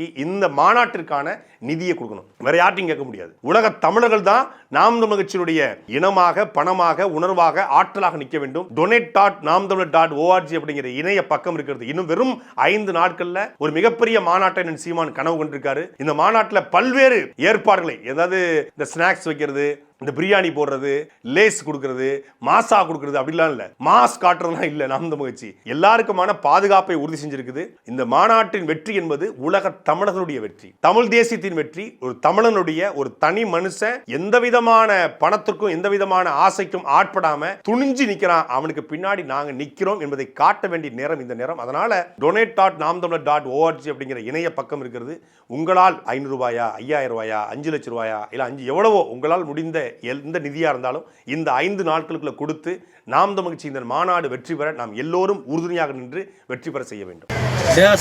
கட்சிக்கு இந்த மாநாட்டிற்கான நிதியை கொடுக்கணும். வேற யார்ட்டையும் கேட்க முடியாது. உலக தமிழர்கள் தான் நாம் தமிழர் கட்சியினுடைய இனமாக, பணமாக, உணர்வாக, ஆற்றலாக நிற்க வேண்டும். donate.namtamizhar.org அப்படிங்கிற இணைய பக்கம் இருக்கிறது. இன்னும் வெறும் 5 நாட்கள்ல ஒரு மிகப்பெரிய மாநாட்டை சீமான் கனவு கொண்டிருக்காரு. இந்த மாநாட்டில் பல்வேறு ஏற்பாடுகளை, ஏதாவது இந்த ஸ்நாக்ஸ் வைக்கிறது, இந்த பிரியாணி போடுறது, லேஸ் கொடுக்கிறது, மாசா கொடுக்கிறது அப்படிலாம் இல்ல, மாஸ் காட்டுறதுலாம் இல்ல. நாம் தமிழர் கட்சி எல்லாருக்குமான பாதுகாப்பை உறுதி செஞ்சிருக்குது. இந்த மாநாட்டின் வெற்றி என்பது உலக தமிழர்களுடைய வெற்றி, தமிழ் தேசியத்தின் வெற்றி. ஒரு தமிழனுடைய ஒரு தனி மனுஷன் எந்த விதமான பணத்திற்கும் எந்த விதமான ஆசைக்கும் ஆட்படாம துணிஞ்சு நிக்கிறான், அவனுக்கு பின்னாடி நாங்க நிக்கிறோம் என்பதை காட்ட வேண்டிய நேரம் இந்த நேரம். அதனால donate.namtamizhar.org அப்படிங்கிற இணைய பக்கம் இருக்கிறது. உங்களால் 500 ரூபாயா, 5000 ரூபாயா, 5 லட்சம் ரூபாயா, இல்ல 5 எவ்வளவோ உங்களால் முடிந்த எந்த நிதியா இருந்தாலும் இந்த 5 நாட்களுக்குள்ள கொடுத்து நாம் தமிழர் கட்சி இந்த மாநாடு வெற்றி பெற நாம் எல்லோரும் உறுதுணையாக நின்று வெற்றி பெற செய்ய வேண்டும்.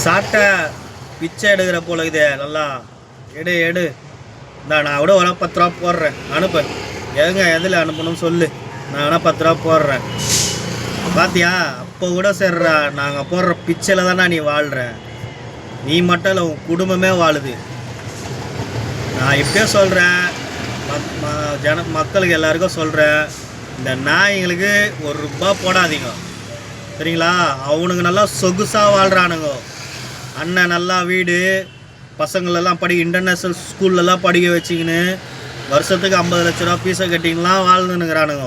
சாப்பிட்ட பிச்சை எடுக்கிற போல இது நல்லா எடு நான் விட ஒரு 10 ரூபா போடுறேன், அனுப்பு. எதில் அனுப்பணும்னு சொல்லு, நான் வேணா 10 ரூபா போடுறேன். பாத்தியா, அப்போ கூட சரிடா, நாங்கள் போடுற பிச்சையில் தானே நீ வாழ்கிற. நீ மட்டும் இல்லை, உன் குடும்பமே வாழுது. நான் இப்படியே சொல்கிறேன், மக்களுக்கு எல்லாருக்கும் சொல்கிறேன், இந்த நாய்ங்களுக்கு 1 ரூபா போடாதீங்க, சரிங்களா? அவனுக்கு நல்லா சொகுசாக வாழ்கிறானுங்க. அண்ணன் நல்லா வீடு, பசங்களெல்லாம் இன்டர்நேஷ்னல் ஸ்கூல்லலாம் படிக்க வச்சிக்கின்னு வருஷத்துக்கு 50 லட்ச ரூபா பீஸை கட்டிங்கலாம் வாழ்ந்துன்னுக்கிறானுங்க.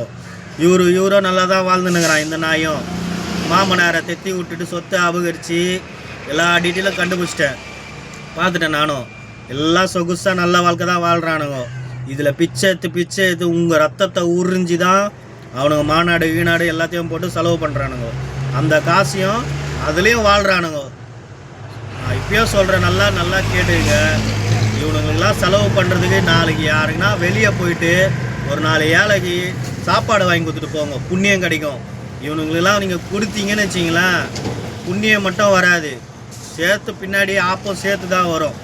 இவரோ நல்லா தான் வாழ்ந்துன்னுக்கிறான். இந்த நாயும் மாமனாரை தெத்தி விட்டுட்டு சொத்தை அபகரித்து எல்லா டீட்டெயிலும் கண்டுபிடிச்சிட்டேன், பார்த்துட்டேன் நானும். எல்லாம் சொகுசாக நல்ல வாழ்க்கை தான் வாழ்கிறானுங்க. இதில் பிச்சை எடுத்து உங்கள் ரத்தத்தை உறிஞ்சி தான் அவனுங்க மாநாடு வீநாடு எல்லாத்தையும் போட்டு செலவு பண்ணுறானுங்க. அந்த காசையும் அதுலேயும் வாழ்கிறானுங்க. நான் இப்பயும் சொல்கிறேன், நல்லா கேட்டுங்க. இவனுங்களுக்கெல்லாம் செலவு பண்ணுறதுக்கு நாளைக்கு யாருக்குன்னா வெளியே போயிட்டு ஒரு 4 ஏழைக்கு சாப்பாடு வாங்கி கொடுத்துட்டு போங்க, புண்ணியம் கிடைக்கும். இவனுங்களுக்கெல்லாம் நீங்கள் கொடுத்தீங்கன்னு வச்சிங்களேன், புண்ணியம் மட்டும் வராது, சேர்த்து பின்னாடி ஆப்பம் சேர்த்து தான் வரும்.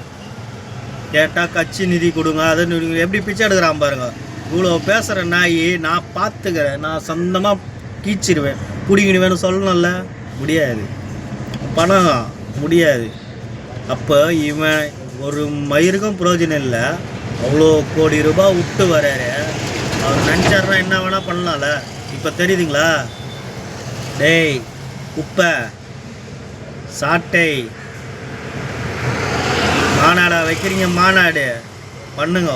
கேட்டால் கட்சி நிதி கொடுங்க, அதை எப்படி பிச்சை எடுக்கிறான் பாருங்க. இவ்வளோ பேசுகிற நாய் நான் பார்த்துக்கிறேன், நான் சொந்தமாக கீச்சிடுவேன், பிடிக்கிடுவேன்னு சொல்லணும்ல, முடியாது, பணம் முடியாது. அப்போ இவன் ஒரு மயிருக்கும் பிரயோஜனம் இல்லை. அவ்வளோ கோடி ரூபாய் விட்டு வராரு, அவர் நினச்சாருன்னா என்ன வேணால் பண்ணலாம்ல. இப்போ தெரியுதுங்களா? டேய் குப்பை சாட்டை, மாநாடா வைக்கிறீங்க, மாநாடு பண்ணுங்க.